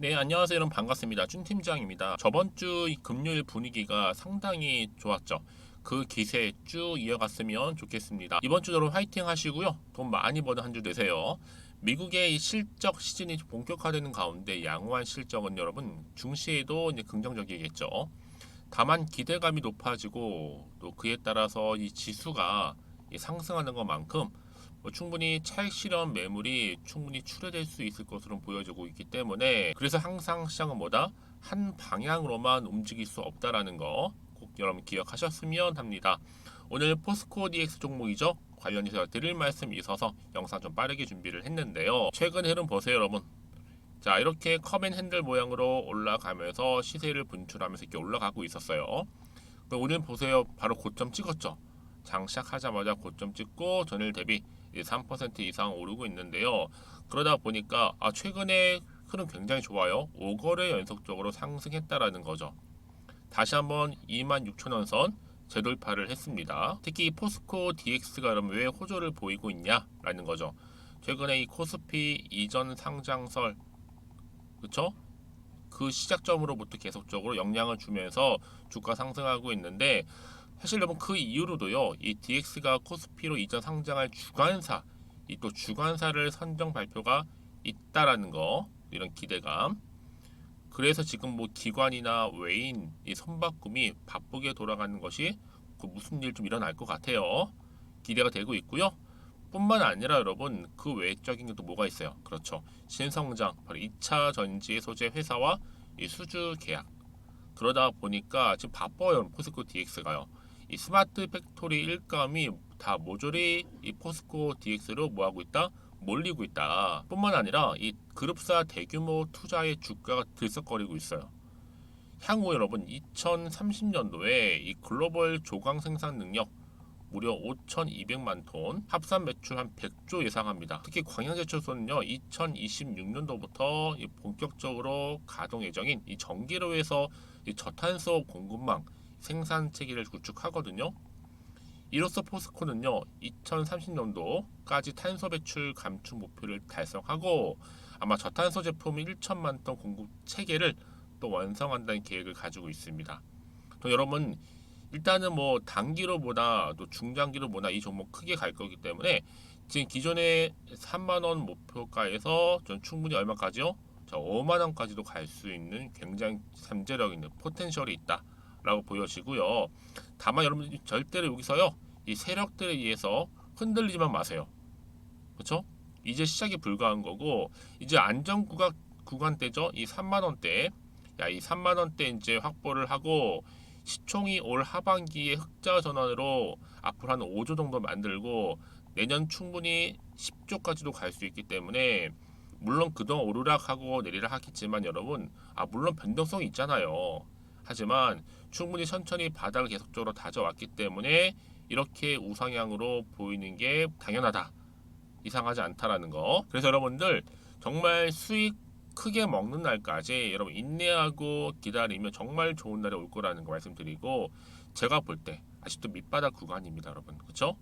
네, 안녕하세요. 여러분 반갑습니다. 준 팀장입니다. 저번 주 이 금요일 분위기가 상당히 좋았죠. 그 기세 쭉 이어갔으면 좋겠습니다. 이번 주 여러분 화이팅 하시고요. 돈 많이 버는 한 주 되세요. 미국의 이 실적 시즌이 본격화되는 가운데 양호한 실적은 여러분 중시에도 이제 긍정적이겠죠. 다만 기대감이 높아지고 또 그에 따라서 이 지수가 이 상승하는 것만큼 충분히 차익 실현 매물이 충분히 출회될 수 있을 것으로 보여지고 있기 때문에 그래서 항상 시장은 뭐다? 한 방향으로만 움직일 수 없다라는 거 꼭 여러분 기억하셨으면 합니다. 오늘 포스코 DX 종목이죠. 관련해서 드릴 말씀이 있어서 영상 좀 빠르게 준비를 했는데요. 최근 흐름 보세요, 여러분. 자, 이렇게 컵앤핸들 모양으로 올라가면서 시세를 분출하면서 이렇게 올라가고 있었어요. 오늘 보세요. 바로 고점 찍었죠. 장 시작하자마자 고점 찍고 전일 대비 3% 이상 오르고 있는데요. 그러다 보니까 최근에 흐름 굉장히 좋아요. 5거래 연속적으로 상승했다라는 거죠. 다시 한번 26,000원 선 재돌파를 했습니다. 특히 포스코 DX가 그럼 왜 호조를 보이고 있냐라는 거죠. 최근에 이 코스피 이전 상장설 그쵸? 그 시작점으로부터 계속적으로 영향을 주면서 주가 상승하고 있는데 사실 여러분 그 이후로도요 이 DX가 코스피로 이전 상장할 주관사 이 또 주관사를 선정 발표가 있다라는 거 이런 기대감 그래서 지금 뭐 기관이나 외인 이 선박금이 바쁘게 돌아가는 것이 그 무슨 일 좀 일어날 것 같아요. 기대가 되고 있고요. 뿐만 아니라 여러분 그 외적인 게 또 뭐가 있어요? 그렇죠. 신성장 바로 2차 전지 소재 회사와 이 수주 계약 그러다 보니까 지금 바빠요. 포스코 DX가요. 이 스마트 팩토리 일감이 다 모조리 이 포스코 DX로 뭐하고 있다? 몰리고 있다. 뿐만 아니라 이 그룹사 대규모 투자의 주가가 들썩거리고 있어요. 향후 여러분 2030년도에 이 글로벌 조강 생산 능력 무려 5,200만 톤, 합산 매출 한 100조 예상합니다. 특히 광양제철소는요, 2026년도부터 본격적으로 가동 예정인 이 전기로에서 이 저탄소 공급망 생산 체계를 구축하거든요. 이로써 포스코는요, 2030년도까지 탄소 배출 감축 목표를 달성하고 아마 저탄소 제품 1천만 톤 공급 체계를 또 완성한다는 계획을 가지고 있습니다. 또 여러분 일단은 뭐 단기로보다 또 중장기로보다 이 종목 크게 갈 거기 때문에 지금 기존의 3만 원 목표가에서 전 충분히 얼마까지요? 자, 5만 원까지도 갈 수 있는 굉장히 잠재력 있는 포텐셜이 있다라고 보여지고요. 다만 여러분 절대로 여기서요 이 세력들에 의해서 흔들리지만 마세요. 그렇죠? 이제 시작이 불과한 거고 이제 안전 구간대죠. 이 3만 원대. 야, 이 3만 원대 이제 확보를 하고 시총이 올 하반기에 흑자 전환으로 앞으로 한 5조 정도 만들고 내년 충분히 10조까지도 갈 수 있기 때문에 물론 그동안 오르락하고 내리락 하겠지만 여러분 물론 변동성이 있잖아요. 하지만 충분히 천천히 바닥을 계속적으로 다져왔기 때문에 이렇게 우상향으로 보이는 게 당연하다. 이상하지 않다라는 거. 그래서 여러분들 정말 수익 크게 먹는 날까지 여러분 인내하고 기다리면 정말 좋은 날이 올 거라는 거 말씀드리고 제가 볼 때 아직도 밑바닥 구간입니다, 여러분. 그렇죠?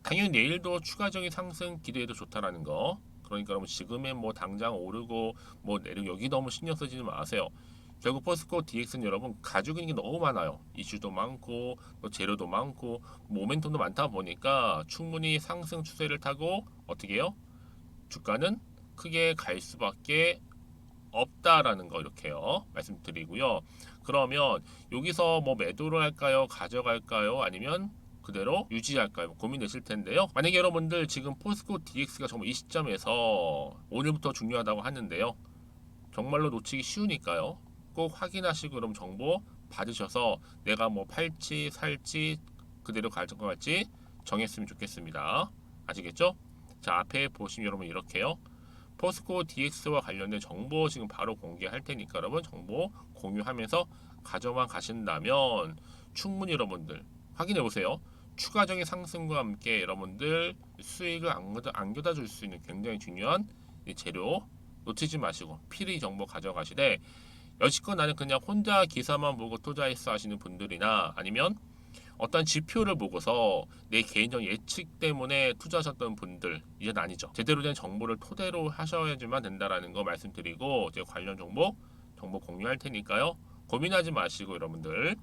당연히 내일도 추가적인 상승 기대해도 좋다라는 거. 그러니까 여러분 지금에 뭐 당장 오르고 뭐 내리고 여기 너무 신경 쓰지 마세요. 결국 포스코 DX는 여러분 가지고 있는 게 너무 많아요. 이슈도 많고 또 재료도 많고 모멘텀도 많다 보니까 충분히 상승 추세를 타고 어떻게 해요? 주가는 크게 갈 수밖에 없다라는 거 이렇게요 말씀드리고요. 그러면 여기서 뭐 매도를 할까요? 가져갈까요? 아니면 그대로 유지할까요? 고민되실 텐데요. 만약에 여러분들 지금 포스코 DX가 정말 이 시점에서 오늘부터 중요하다고 하는데요. 정말로 놓치기 쉬우니까요. 꼭 확인하시고 그럼 정보 받으셔서 내가 뭐 팔지 살지 그대로 가져갈지 정했으면 좋겠습니다. 아시겠죠? 자, 앞에 보시면 여러분 이렇게요. 포스코 DX와 관련된 정보 지금 바로 공개할 테니까 여러분 정보 공유하면서 가져만 가신다면 충분히 여러분들 확인해 보세요. 추가적인 상승과 함께 여러분들 수익을 안겨다 줄 수 있는 굉장히 중요한 재료 놓치지 마시고 필히 정보 가져가시되 여지껏 나는 그냥 혼자 기사만 보고 투자했어 하시는 분들이나 아니면 어떤 지표를 보고서 내 개인적 예측 때문에 투자하셨던 분들 이제는 아니죠. 제대로 된 정보를 토대로 하셔야지만 된다라는 거 말씀드리고 이제 관련 정보 공유할 테니까요. 고민하지 마시고 여러분들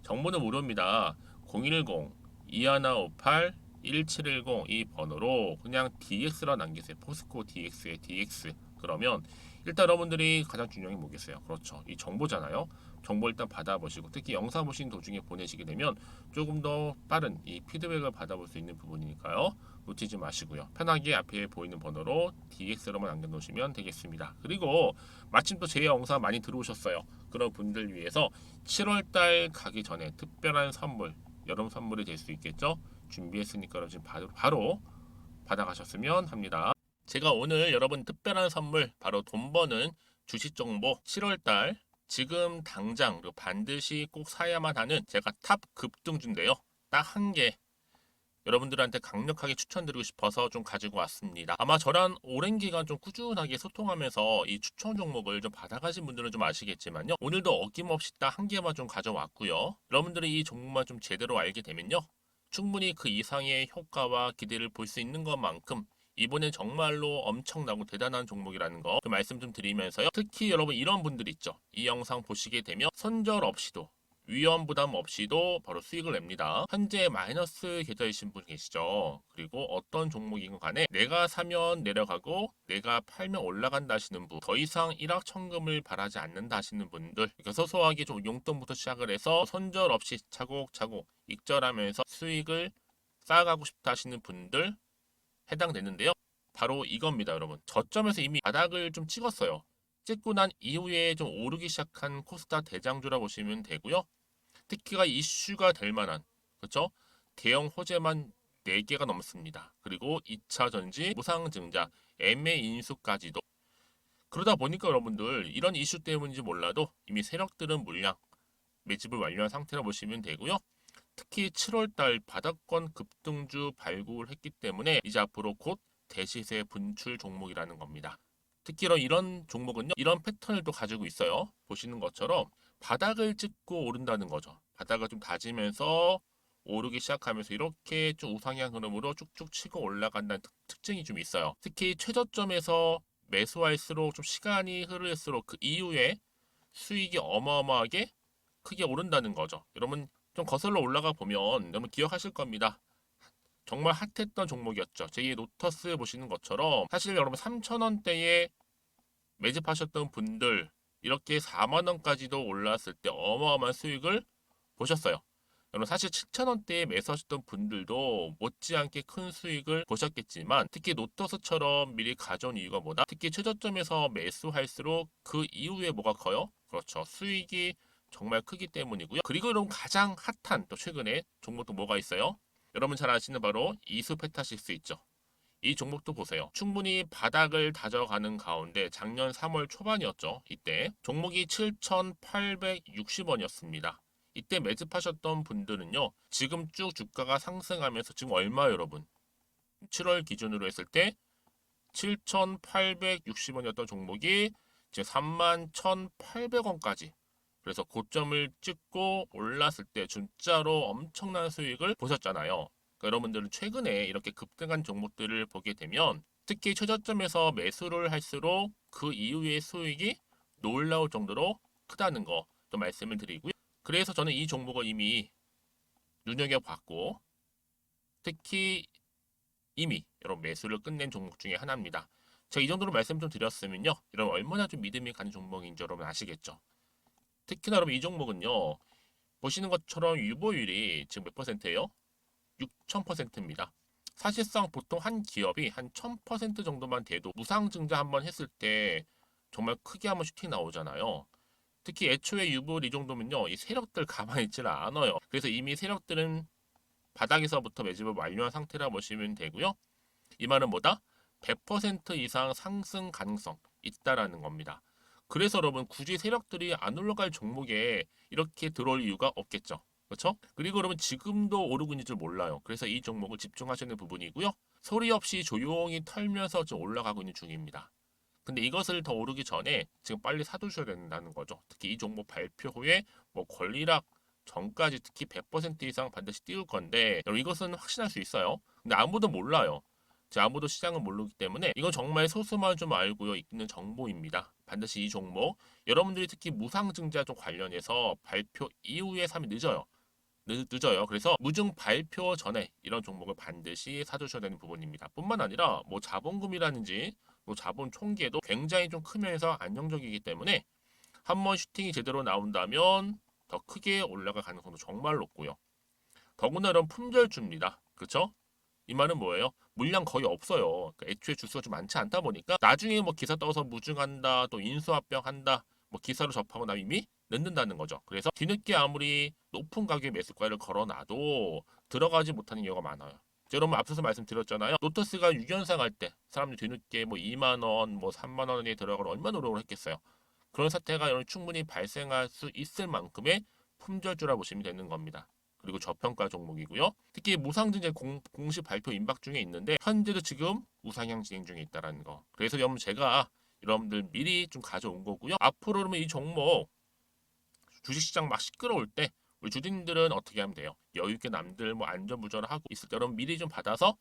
정보는 무료입니다. 010-2158-1710 이 번호로 그냥 DX라 남기세요. 포스코 DX에 DX. 그러면 일단 여러분들이 가장 중요한 게 뭐겠어요? 그렇죠. 이 정보잖아요. 정보 일단 받아보시고 특히 영상 보신 도중에 보내시게 되면 조금 더 빠른 이 피드백을 받아볼 수 있는 부분이니까요. 놓치지 마시고요. 편하게 앞에 보이는 번호로 DX로만 남겨놓으시면 되겠습니다. 그리고 마침 또 제 영상 많이 들어오셨어요. 그런 분들 위해서 7월달 가기 전에 특별한 선물, 여름 선물이 될 수 있겠죠? 준비했으니까 여러분 지금 바로 받아가셨으면 합니다. 제가 오늘 여러분 특별한 선물 바로 돈 버는 주식 정보 7월달 지금 당장 그리고 반드시 꼭 사야만 하는 제가 탑 급등주인데요. 딱 한 개 여러분들한테 강력하게 추천드리고 싶어서 좀 가지고 왔습니다. 아마 저랑 오랜 기간 좀 꾸준하게 소통하면서 이 추천 종목을 좀 받아가신 분들은 좀 아시겠지만요. 오늘도 어김없이 딱 한 개만 좀 가져왔고요. 여러분들이 이 종목만 좀 제대로 알게 되면요. 충분히 그 이상의 효과와 기대를 볼 수 있는 것만큼 이번엔 정말로 엄청나고 대단한 종목이라는 거 말씀 좀 드리면서요. 특히 여러분 이런 분들 있죠. 이 영상 보시게 되면 손절 없이도 위험 부담 없이도 바로 수익을 냅니다. 현재 마이너스 계좌이신 분 계시죠? 그리고 어떤 종목이건 간에 내가 사면 내려가고 내가 팔면 올라간다 하시는 분, 더 이상 일확천금을 바라지 않는다 하시는 분들, 그러니까 소소하게 좀 용돈부터 시작을 해서 손절 없이 차곡차곡 익절하면서 수익을 쌓아가고 싶다 하시는 분들 해당되는데요. 바로 이겁니다, 여러분. 저점에서 이미 바닥을 좀 찍었어요. 찍고 난 이후에 좀 오르기 시작한 코스닥 대장주라 보시면 되고요. 특히가 이슈가 될 만한 그렇죠? 대형 호재만 4개가 넘습니다. 그리고 2차 전지, 무상증자, MA 인수까지도. 그러다 보니까 여러분들 이런 이슈 때문인지 몰라도 이미 세력들은 물량 매집을 완료한 상태라 보시면 되고요. 특히 7월달 바닥권 급등주 발굴했기 때문에 이제 앞으로 곧 대시세 분출 종목이라는 겁니다. 특히 이런 종목은요, 이런 패턴을 또 가지고 있어요. 보시는 것처럼 바닥을 찍고 오른다는 거죠. 바닥을 좀 다지면서 오르기 시작하면서 이렇게 좀 우상향 흐름으로 쭉쭉 치고 올라간다는 특징이 좀 있어요. 특히 최저점에서 매수할수록 좀 시간이 흐를수록 그 이후에 수익이 어마어마하게 크게 오른다는 거죠. 여러분 좀 거슬러 올라가 보면 여러분 기억하실 겁니다. 정말 핫했던 종목이었죠. 제2의 로터스 보시는 것처럼 사실 여러분 3,000원대에 매집하셨던 분들 이렇게 4만 원까지도 올랐을 때 어마어마한 수익을 보셨어요. 여러분 사실 7,000원대에 매수하셨던 분들도 못지않게 큰 수익을 보셨겠지만 특히 노터스처럼 미리 가져온 이유가 뭐다? 특히 최저점에서 매수할수록 그 이후에 뭐가 커요? 그렇죠. 수익이 정말 크기 때문이고요. 그리고 여러분 가장 핫한 또 최근에 종목도 뭐가 있어요? 여러분 잘 아시는 바로 이수페타시스 있죠. 이 종목도 보세요. 충분히 바닥을 다져가는 가운데 작년 3월 초반이었죠. 이때 종목이 7,860원이었습니다. 이때 매집하셨던 분들은요. 지금 쭉 주가가 상승하면서 지금 얼마 여러분? 7월 기준으로 했을 때 7,860원이었던 종목이 지금 31,800원까지 그래서 고점을 찍고 올랐을 때 진짜로 엄청난 수익을 보셨잖아요. 그러니까 여러분들은 최근에 이렇게 급등한 종목들을 보게 되면 특히 최저점에서 매수를 할수록 그 이후의 수익이 놀라울 정도로 크다는 거 좀 말씀을 드리고요. 그래서 저는 이 종목을 이미 눈여겨봤고 특히 이미 여러분 매수를 끝낸 종목 중에 하나입니다. 제가 이 정도로 말씀 좀 드렸으면요. 여러분 얼마나 좀 믿음이 가는 종목인지 여러분 아시겠죠? 특히나 여러분 이 종목은요. 보시는 것처럼 유보율이 지금 몇 퍼센트예요? 6,000%입니다. 사실상 보통 한 기업이 한 1,000% 정도만 돼도 무상증자 한번 했을 때 정말 크게 한번 슈팅 나오잖아요. 특히 애초에 유보율 이 정도면요. 이 세력들 가만히 있질 않아요. 그래서 이미 세력들은 바닥에서부터 매집을 완료한 상태라 보시면 되고요. 이 말은 뭐다? 100% 이상 상승 가능성 있다라는 겁니다. 그래서 여러분 굳이 세력들이 안 올라갈 종목에 이렇게 들어올 이유가 없겠죠. 그렇죠? 그리고 여러분 지금도 오르고 있는 줄 몰라요. 그래서 이 종목을 집중하시는 부분이고요. 소리 없이 조용히 털면서 좀 올라가고 있는 중입니다. 근데 이것을 더 오르기 전에 지금 빨리 사두셔야 된다는 거죠. 특히 이 종목 발표 후에 뭐 권리락 전까지 특히 100% 이상 반드시 띄울 건데 여러분 이것은 확신할 수 있어요. 근데 아무도 몰라요. 아무도 시장을 모르기 때문에 이건 정말 소수만 좀 알고 있는 정보입니다. 반드시 이 종목 여러분들이 특히 무상증자 쪽 관련해서 발표 이후에 사면 늦어요. 늦어요. 그래서 무증 발표 전에 이런 종목을 반드시 사두셔야 되는 부분입니다. 뿐만 아니라 뭐 자본금이라든지 뭐 자본 총계도 굉장히 좀 크면서 안정적이기 때문에 한번 슈팅이 제대로 나온다면 더 크게 올라갈 가능성도 정말 높고요. 더구나 이런 품절주입니다. 그렇죠? 이 말은 뭐예요? 물량 거의 없어요. 그러니까 애초에 주수가 좀 많지 않다 보니까 나중에 뭐 기사 떠서 무증한다, 또 인수합병한다, 뭐 기사로 접하고 나면 이미 늦는다는 거죠. 그래서 뒤늦게 아무리 높은 가격의 매수가를 걸어놔도 들어가지 못하는 경우가 많아요. 여러분 앞서서 말씀드렸잖아요. 로터스가 6연상 할 때 사람들이 뒤늦게 뭐 2만 원, 뭐 3만 원에 들어가러 얼마나 노력을 했겠어요. 그런 사태가 여러분 충분히 발생할 수 있을 만큼의 품절주라 보시면 되는 겁니다. 그리고 저평가 종목이고요. 특히 무상증자 공식 발표 임박 중에 있는데 현재도 지금 우상향 진행 중에 있다는 거. 그래서 여러분 제가 여러분들 미리 좀 가져온 거고요. 앞으로 그러면 이 종목 주식시장 막 시끄러울 때 우리 주주님들은 어떻게 하면 돼요? 여유 있게 남들 뭐 안전부전을 하고 있을 때 여러분 미리 좀 받아서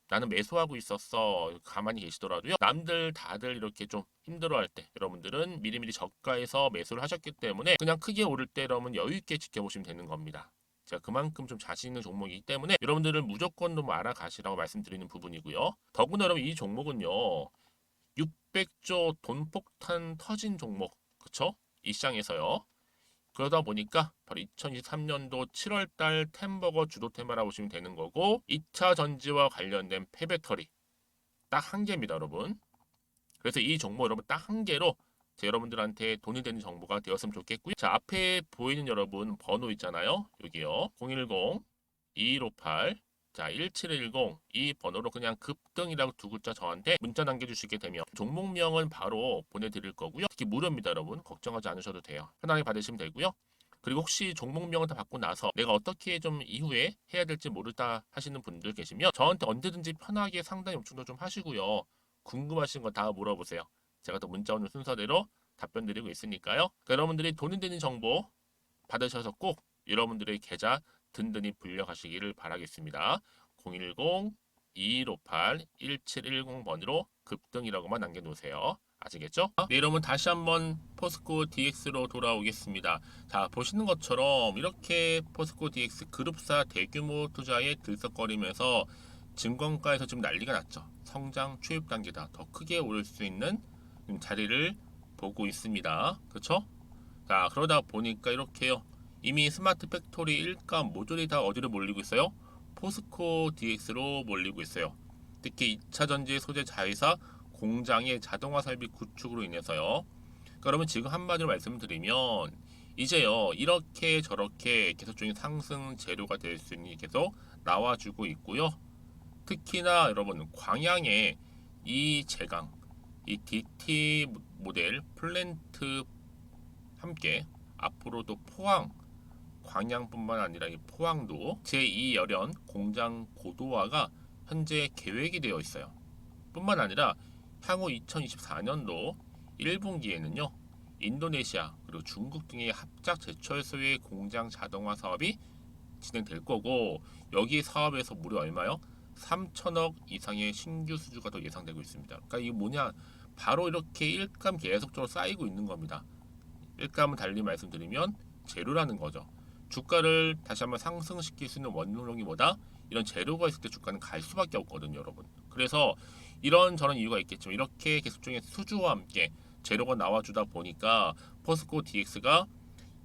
나는 매수하고 있었어. 가만히 계시더라도요. 남들 다들 이렇게 좀 힘들어할 때 여러분들은 미리미리 저가에서 매수를 하셨기 때문에 그냥 크게 오를 때 여러분 여유 있게 지켜보시면 되는 겁니다. 제가 그만큼 좀 자신 있는 종목이기 때문에 여러분들은 무조건 좀 알아가시라고 말씀드리는 부분이고요. 더구나 여러분 이 종목은요. 600조 돈폭탄 터진 종목. 그쵸? 이 시장에서요. 그러다 보니까 바로 2023년도 7월달 템버거 주도 테마라고 보시면 되는 거고 2차 전지와 관련된 폐배터리 딱 한 개입니다, 여러분. 그래서 이 정보 여러분 딱 한 개로 여러분들한테 돈이 되는 정보가 되었으면 좋겠고요. 자, 앞에 보이는 여러분 번호 있잖아요. 여기요. 010-2158 자, 1710 이 번호로 그냥 급등이라고 두 글자 저한테 문자 남겨주시게 되면 종목명은 바로 보내드릴 거고요. 특히 무료입니다, 여러분. 걱정하지 않으셔도 돼요. 편하게 받으시면 되고요. 그리고 혹시 종목명을 다 받고 나서 내가 어떻게 좀 이후에 해야 될지 모르다 하시는 분들 계시면 저한테 언제든지 편하게 상담 요청도 좀 하시고요. 궁금하신 거 다 물어보세요. 제가 또 문자 오는 순서대로 답변 드리고 있으니까요. 그러니까 여러분들이 돈이 되는 정보 받으셔서 꼭 여러분들의 계좌 든든히 불려가시기를 바라겠습니다. 010-2158-1710번으로 급등이라고만 남겨놓으세요. 아시겠죠? 네, 여러분 다시 한번 포스코 DX로 돌아오겠습니다. 자, 보시는 것처럼 이렇게 포스코 DX 그룹사 대규모 투자에 들썩거리면서 증권가에서 지금 난리가 났죠. 성장 초입 단계다. 더 크게 오를 수 있는 자리를 보고 있습니다. 그렇죠? 자, 그러다 보니까 이렇게요. 이미 스마트 팩토리 일감 모듈이 다 어디로 몰리고 있어요? 포스코 DX로 몰리고 있어요. 특히 2차 전지 소재 자회사 공장의 자동화 설비 구축으로 인해서요. 그러면 지금 한마디로 말씀드리면 이제요 이렇게 저렇게 계속적인 상승 재료가 될 수 있는 게 계속 나와주고 있고요. 특히나 여러분 광양의 이 제강, 이 DT 모델 플랜트 함께 앞으로도 포항, 광양뿐만 아니라 이 포항도 제2열연 공장 고도화가 현재 계획이 되어 있어요. 뿐만 아니라 향후 2024년도 1분기에는요. 인도네시아 그리고 중국 등의 합작 제철소의 공장 자동화 사업이 진행될 거고 여기 사업에서 무려 얼마요? 3천억 이상의 신규 수주가 더 예상되고 있습니다. 그러니까 이게 뭐냐? 바로 이렇게 일감 계속적으로 쌓이고 있는 겁니다. 일감은 달리 말씀드리면 재료라는 거죠. 주가를 다시 한번 상승시킬 수 있는 원동력이 뭐다? 이런 재료가 있을 때 주가는 갈 수밖에 없거든요, 여러분. 그래서 이런 저런 이유가 있겠지만 이렇게 계속적인 수주와 함께 재료가 나와주다 보니까 포스코 DX가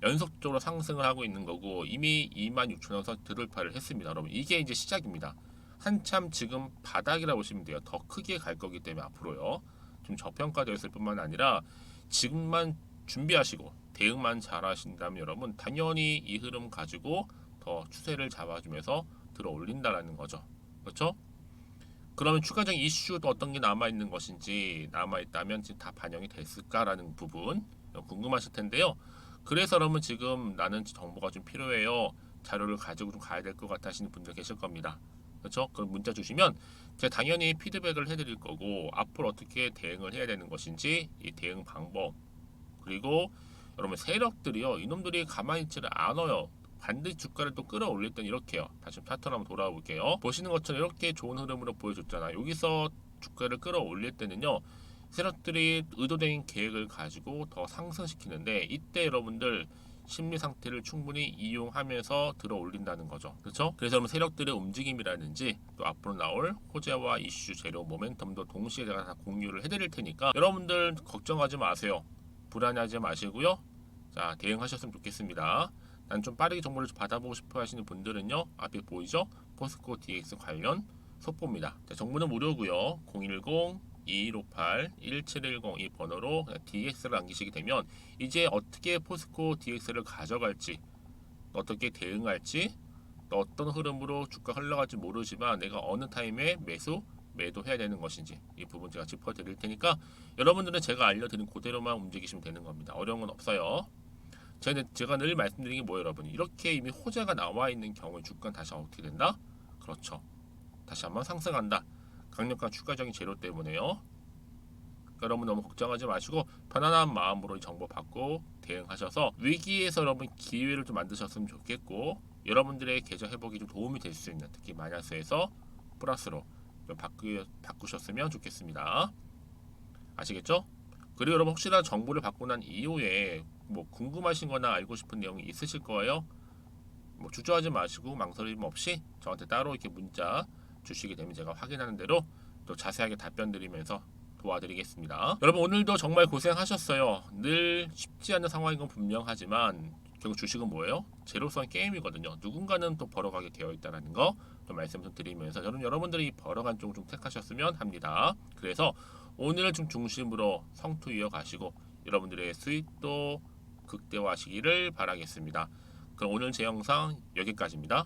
연속적으로 상승을 하고 있는 거고 이미 26,000원 드돌파를 했습니다, 여러분. 이게 이제 시작입니다. 한참 지금 바닥이라고 보시면 돼요. 더 크게 갈 거기 때문에 앞으로요. 좀 저평가되었을 뿐만 아니라 지금만 준비하시고 대응만 잘 하신다면 여러분 당연히 이 흐름 가지고 더 추세를 잡아주면서 들어 올린다라는 거죠. 그렇죠? 그러면 추가적인 이슈도 어떤 게 남아있는 것인지 남아있다면 지금 다 반영이 됐을까라는 부분 궁금하실 텐데요. 그래서 여러분 지금 나는 정보가 좀 필요해요. 자료를 가지고 좀 가야 될 것 같아 하시는 분들 계실 겁니다. 그렇죠? 그럼 문자 주시면 제가 당연히 피드백을 해드릴 거고 앞으로 어떻게 대응을 해야 되는 것인지 이 대응 방법 그리고 여러분 세력들이요 이놈들이 가만히 있지를 않아요. 반드시 주가를 또 끌어올릴 땐 이렇게요. 다시 차트로 한번 돌아와 볼게요. 보시는 것처럼 이렇게 좋은 흐름으로 보여줬잖아요. 여기서 주가를 끌어올릴 때는요, 세력들이 의도된 계획을 가지고 더 상승시키는데, 이때 여러분들 심리 상태를 충분히 이용하면서 들어 올린다는 거죠. 그렇죠? 그래서 여러분 세력들의 움직임이라든지 또 앞으로 나올 호재와 이슈, 재료, 모멘텀도 동시에 제가 다 공유를 해드릴 테니까 여러분들 걱정하지 마세요. 불안해하지 마시고요. 자, 대응하셨으면 좋겠습니다. 난 좀 빠르게 정보를 받아보고 싶어 하시는 분들은요, 앞에 보이죠? 포스코 DX 관련 속보입니다. 자, 정보는 무료고요. 010-2158-1710 이 번호로 DX를 남기시게 되면 이제 어떻게 포스코 DX를 가져갈지, 어떻게 대응할지, 또 어떤 흐름으로 주가 흘러갈지 모르지만 내가 어느 타임에 매수, 매도해야 되는 것인지 이 부분 제가 짚어드릴 테니까 여러분들은 제가 알려드린 그대로만 움직이시면 되는 겁니다. 어려운 건 없어요. 제가 늘 말씀드린 게 뭐예요, 여러분? 이렇게 이미 호재가 나와 있는 경우에 주가는 다시 어떻게 된다? 그렇죠. 다시 한번 상승한다. 강력한 추가적인 재료 때문에요. 그러니까 여러분 너무 걱정하지 마시고 편안한 마음으로 이 정보 받고 대응하셔서 위기에서 여러분 기회를 좀 만드셨으면 좋겠고, 여러분들의 계좌 회복이 좀 도움이 될 수 있는, 특히 마이너스에서 플러스로 좀 바꾸셨으면 좋겠습니다. 아시겠죠? 그리고 여러분 혹시나 정보를 받고 난 이후에 뭐 궁금하신 거나 알고 싶은 내용이 있으실 거예요. 뭐 주저하지 마시고 망설임 없이 저한테 따로 이렇게 문자 주시게 되면 제가 확인하는 대로 또 자세하게 답변 드리면서 도와드리겠습니다. 여러분 오늘도 정말 고생하셨어요. 늘 쉽지 않은 상황인 건 분명하지만 결국 주식은 뭐예요? 제로섬 게임이거든요. 누군가는 또 벌어가게 되어 있다는 거 좀 말씀 좀 드리면서 저는 여러분들이 벌어간 쪽 좀 택하셨으면 합니다. 그래서 오늘을 좀 중심으로 성투 이어가시고 여러분들의 수익도 극대화하시기를 바라겠습니다. 그럼 오늘 제 영상 여기까지입니다.